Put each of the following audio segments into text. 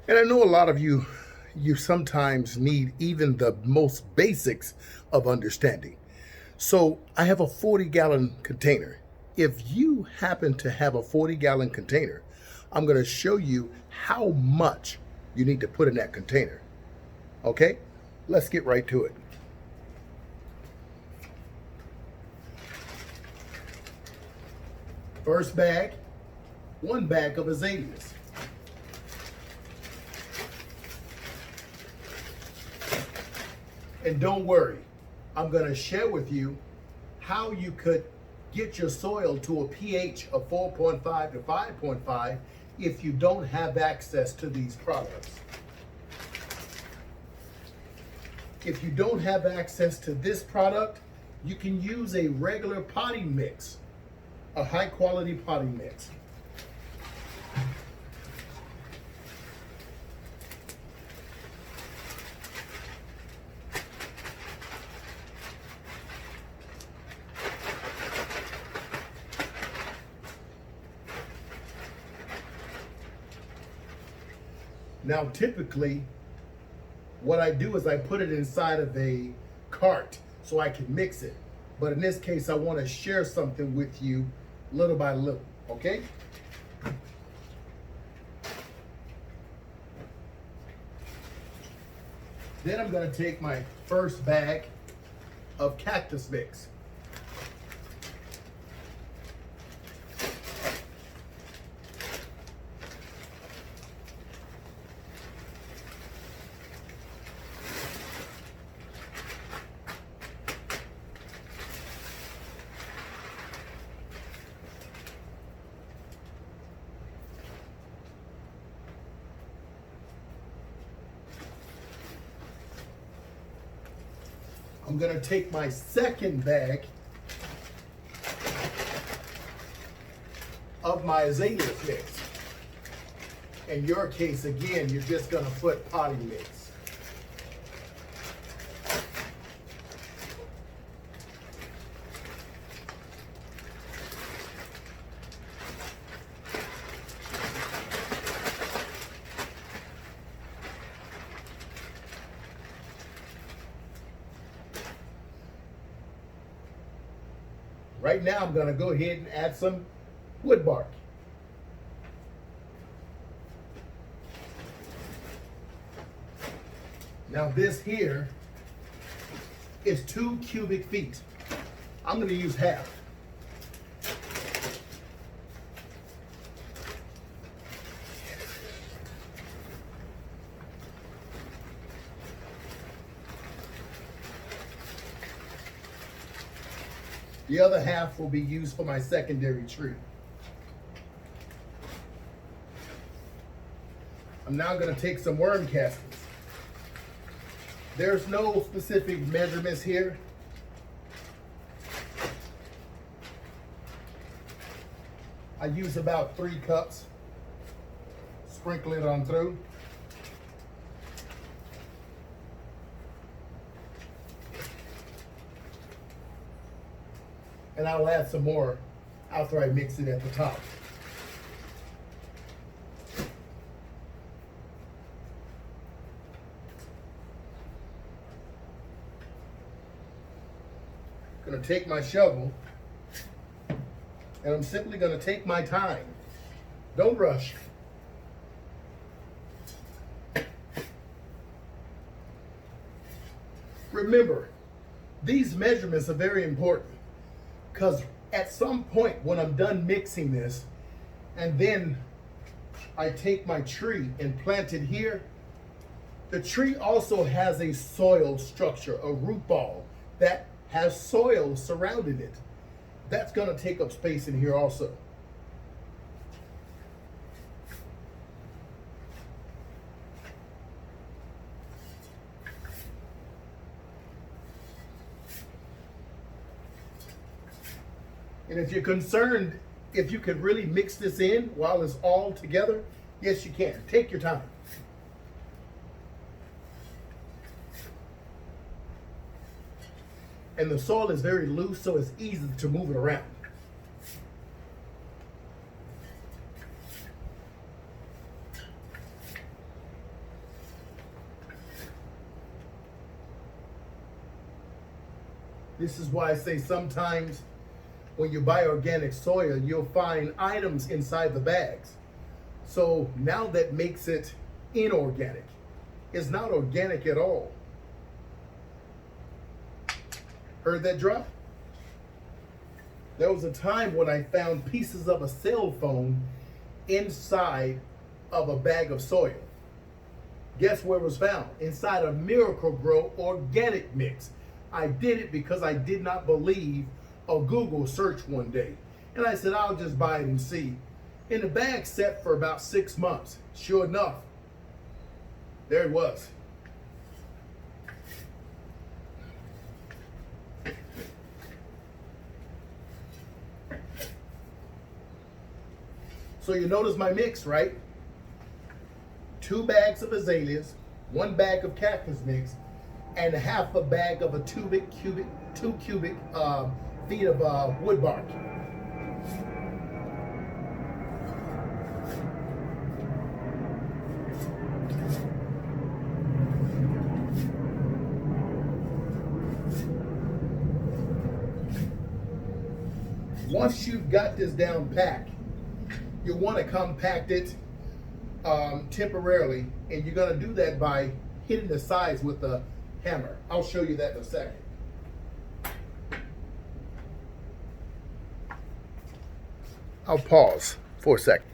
And I know a lot of you, you sometimes need even the most basics of understanding. So I have a 40-gallon container. If you happen to have a 40-gallon container, I'm going to show you how much you need to put in that container. Okay? Let's get right to it. First bag, one bag of azaleas. And don't worry, I'm going to share with you how you could get your soil to a pH of 4.5 to 5.5 if you don't have access to these products. If you don't have access to this product, you can use a regular potting mix, a high quality potting mix. Now, typically, what I do is I put it inside of a cart so I can mix it. But in this case, I want to share something with you little by little, okay? Then I'm going to take my first bag of cactus mix. I'm going to take my second bag of my azalea mix. In your case, again, you're just going to put potting mix. Right now, I'm going to go ahead and add some wood bark. Now this here is 2 cubic feet. I'm going to use half. The other half will be used for my secondary tree. I'm now going to take some worm castings. There's no specific measurements here. I use about 3 cups. Sprinkle it on through. And I'll add some more after I mix it at the top. I'm going to take my shovel and I'm simply going to take my time. Don't rush. Remember, these measurements are very important because at some point when I'm done mixing this and then I take my tree and plant it here, the tree also has a soil structure, a root ball that has soil surrounding it. That's going to take up space in here also. And if you're concerned if you could really mix this in while it's all together, yes, you can. Take your time. And the soil is very loose, so it's easy to move it around. This is why I say sometimes when you buy organic soil, you'll find items inside the bags. So now that makes it inorganic. It's not organic at all. Heard that drop? There was a time when I found pieces of a cell phone inside of a bag of soil. Guess where it was found? Inside a Miracle Grow organic mix. I did it because I did not believe a Google search one day. And I said, I'll just buy it and see. And the bag sat for about 6 months. Sure enough, there it was. So you notice my mix, right? 2 bags of azaleas, 1 bag of cactus mix, and half a bag of a 2 cubic feet of wood bark. Once you've got this down packed, you want to compact it temporarily, and you're going to do that by hitting the sides with a hammer. I'll show you that in a second. I'll pause for a second.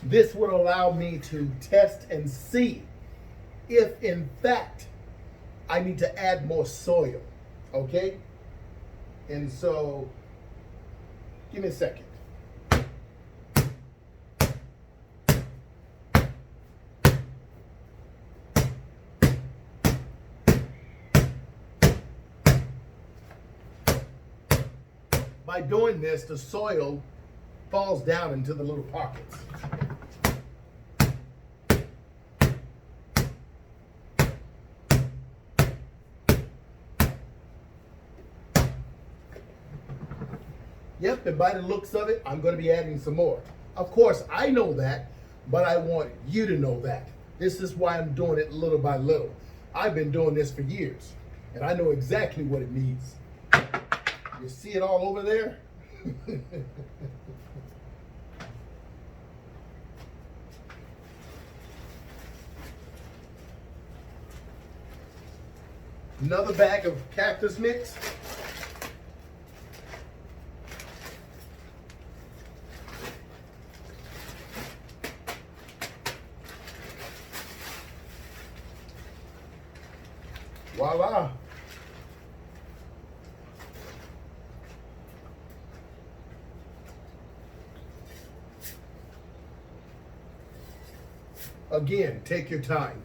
This would allow me to test and see if in fact I need to add more soil, okay? And so, give me a second. By doing this, the soil falls down into the little pockets. Yep, and by the looks of it, I'm going to be adding some more. Of course, I know that, but I want you to know that. This is why I'm doing it little by little. I've been doing this for years, and I know exactly what it needs. You see it all over there? Another bag of cactus mix. Voila. Again, take your time.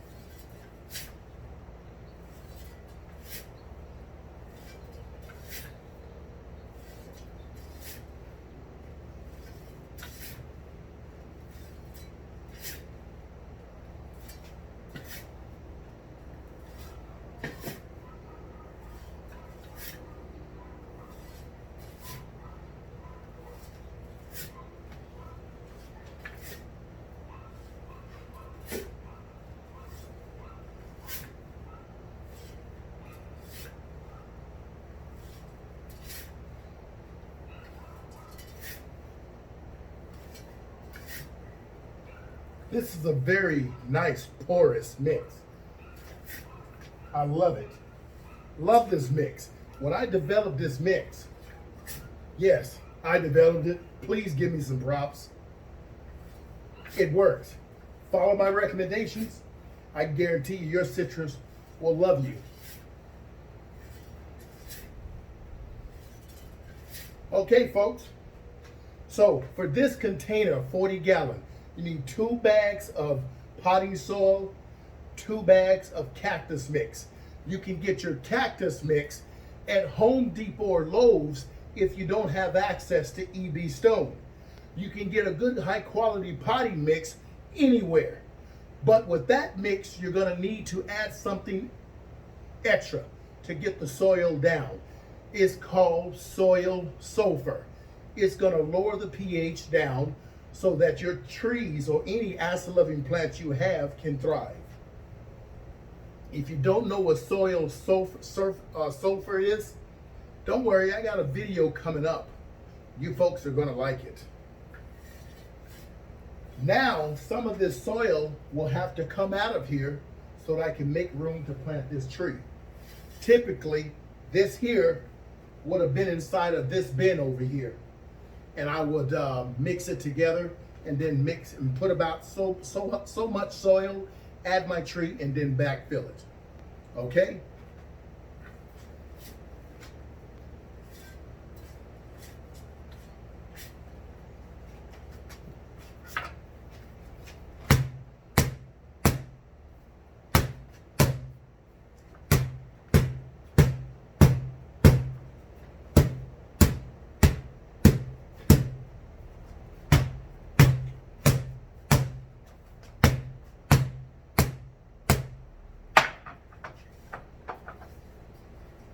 This is a very nice porous mix. I love it. Love this mix. When I developed this mix, yes, I developed it. Please give me some props. It works. Follow my recommendations. I guarantee you your citrus will love you. Okay, folks. So for this container, 40 gallon, you need 2 bags of potting soil, 2 bags of cactus mix. You can get your cactus mix at Home Depot or Lowe's if you don't have access to EB Stone. You can get a good high quality potting mix anywhere. But with that mix, you're gonna need to add something extra to get the soil down. It's called soil sulfur. It's gonna lower the pH down so that your trees or any acid-loving plants you have can thrive. If you don't know what soil sulfur is, don't worry, I got a video coming up. You folks are gonna like it. Now, some of this soil will have to come out of here so that I can make room to plant this tree. Typically, this here would have been inside of this bin over here. And I would mix it together and then mix and put about so much soil, add my tree, and then backfill it. Okay?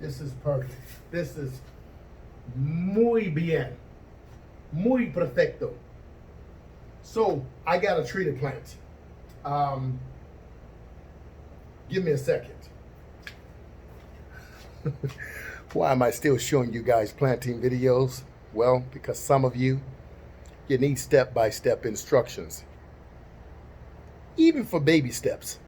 This is perfect. This is muy bien. Muy perfecto. So I got a tree to plant. Give me a second. Why am I still showing you guys planting videos? Well, because some of you need step-by-step instructions. Even for baby steps.